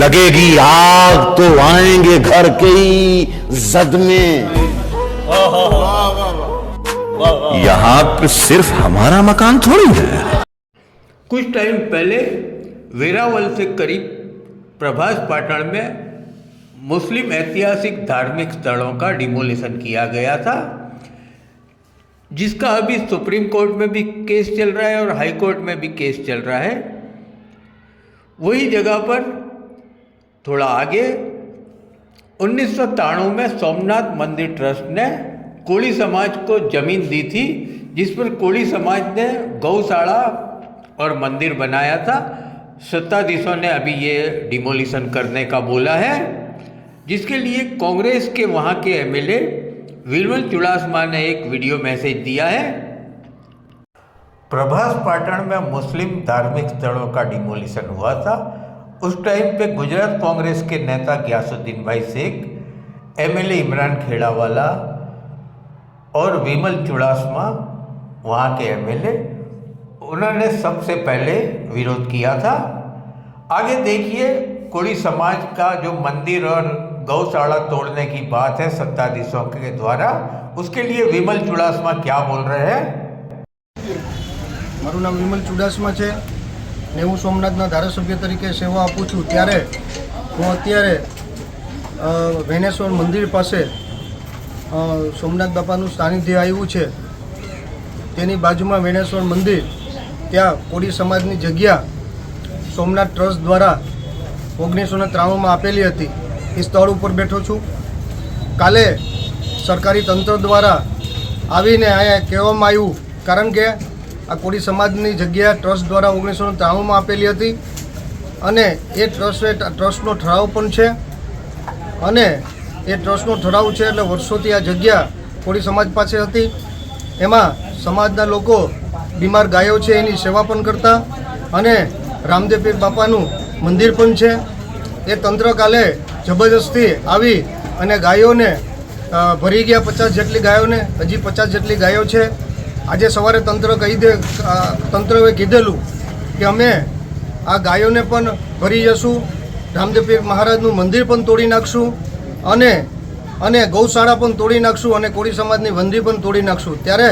लगेगी आग तो आएंगे घर के ही जद में। यहाँ पे सिर्फ हमारा मकान थोड़ी है। कुछ टाइम पहले वेरावल से करीब प्रभास पाटण में मुस्लिम ऐतिहासिक धार्मिक स्थलों का डिमोलिशन किया गया था, जिसका अभी सुप्रीम कोर्ट में भी केस चल रहा है और हाई कोर्ट में भी केस चल रहा है। वही जगह पर थोड़ा आगे 1993 में सोमनाथ मंदिर ट्रस्ट ने कोली समाज को जमीन दी थी, जिस पर कोली समाज ने गौशाला और मंदिर बनाया था। सत्ताधीशों ने अभी ये डिमोलिशन करने का बोला है, जिसके लिए कांग्रेस के वहाँ के एमएलए विमल चुड़ासमा ने एक वीडियो मैसेज दिया है। प्रभास पाटण में मुस्लिम धार्मिक स्थलों का डिमोलिशन हुआ था। उस टाइम पे गुजरात कांग्रेस के नेता गयासुद्दीन भाई शेख, एमएलए इमरान खेड़ावाला और विमल चुड़ासमा वहाँ के एमएलए, उन्होंने सबसे पहले विरोध किया था। आगे देखिए, कोली समाज का जो मंदिर और गौशाला तोड़ने की बात है सत्ताधीशों के द्वारा, उसके लिए विमल चुड़ासमा क्या बोल रहे हैं। मारू नाम विमल चुड़ासमा है ने हूँ सोमनाथना धारासभ्य तरीके सेवा आपू छूँ। त्यारे हूँ अत्यारे वेनेश्वर मंदिर पासे सोमनाथ बापाનું સાનિધ્ય આવ્યું છે, તેની બાજુમાં વેનેશ્વર મંદિર, ત્યાં કોળી સમાજની જગ્યા સોમનાથ ટ્રસ્ટ દ્વારા 1993માં આપેલી હતી। એ સ્થળ ઉપર બેઠો છું। કાલે સરકારી તંત્ર દ્વારા આવીને અહીંયા કહેવામાં આવ્યું, કારણ કે આ કોળી સમાજની જગ્યા ટ્રસ્ટ દ્વારા 1993માં આપેલી હતી અને એ ટ્રસ્ટનો ઠરાવ પણ છે અને એ ટ્રસ્ટનો ઠરાવ છે એટલે વર્ષોથી આ જગ્યા કોળી સમાજ પાસે હતી। એમાં સમાજના લોકો બીમાર ગાયો છે એની સેવા પણ કરતા અને રામદેવ પીર બાપાનું મંદિર પણ છે। એ તંત્ર કાલે જબરજસ્તી આવી અને ગાયોને ભરી ગયા, 50 જેટલી ગાયોને, હજી 50 જેટલી ગાયો છે। આજે સવારે તંત્રએ કીધેલું કે અમે આ ગાયોને પણ ભરી જશું, રામદેવ પીર મહારાજનું મંદિર પણ તોડી નાખશું અને ગૌશાળા પણ તોડી નાખશું અને કોળી સમાજની મંદિર પણ તોડી નાખશું। ત્યારે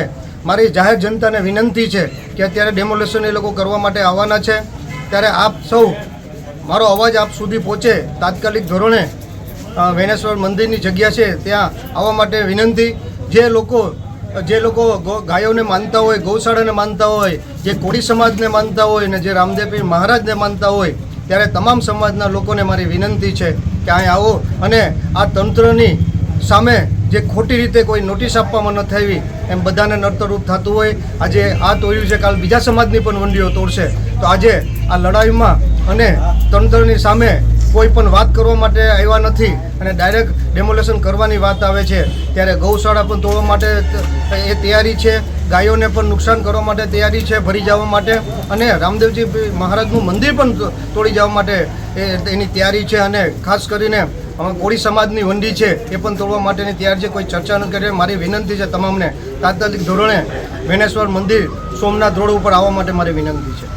મારી જાહેર જનતાને વિનંતી છે કે અત્યારે ડેમોલેશન એ લોકો કરવા માટે આવવાના છે, ત્યારે આપ સૌ મારો અવાજ આપ સુધી પહોંચે તાત્કાલિક ધોરણે વેનેશ્વર મંદિરની જગ્યા છે ત્યાં આવવા માટે વિનંતી। જે લોકો ગાયોને માનતા હોય, ગૌશાળાને માનતા હોય, જે કોળી સમાજને માનતા હોય ને જે રામદેવ પીર મહારાજને માનતા હોય, ત્યારે તમામ સમાજના લોકોને મારી વિનંતી છે કે અહીં આવો અને આ તંત્રની સામે જે ખોટી રીતે કોઈ નોટિસ આપવામાં નથી આવી એમ બધાને નડતરરૂપ થતું હોય। આજે આ તોડ્યું છે, કાલ બીજા સમાજની પણ વંડીઓ તોડશે। તો આજે આ લડાઈમાં અને તંત્રની સામે કોઈ પણ વાત કરવા માટે આવ્યા નથી અને ડાયરેક્ટ ડેમોલેશન કરવાની વાત આવે છે। ત્યારે ગૌશાળા પણ તોડવા માટે એ તૈયારી છે, ગાયોને પણ નુકસાન કરવા માટે તૈયારી છે ભરી જવા માટે, અને રામદેવજી મહારાજનું મંદિર પણ તોડી જવા માટે એની તૈયારી છે। અને ખાસ કરીને કોળી સમાજની વંડી છે એ પણ તોડવા માટેની તૈયારી છે। કોઈ ચર્ચા ન કરે। મારી વિનંતી છે તમામને તાત્કાલિક ધોરણે વેનેશ્વર મંદિર સોમનાથ રોડ ઉપર આવવા માટે મારી વિનંતી છે।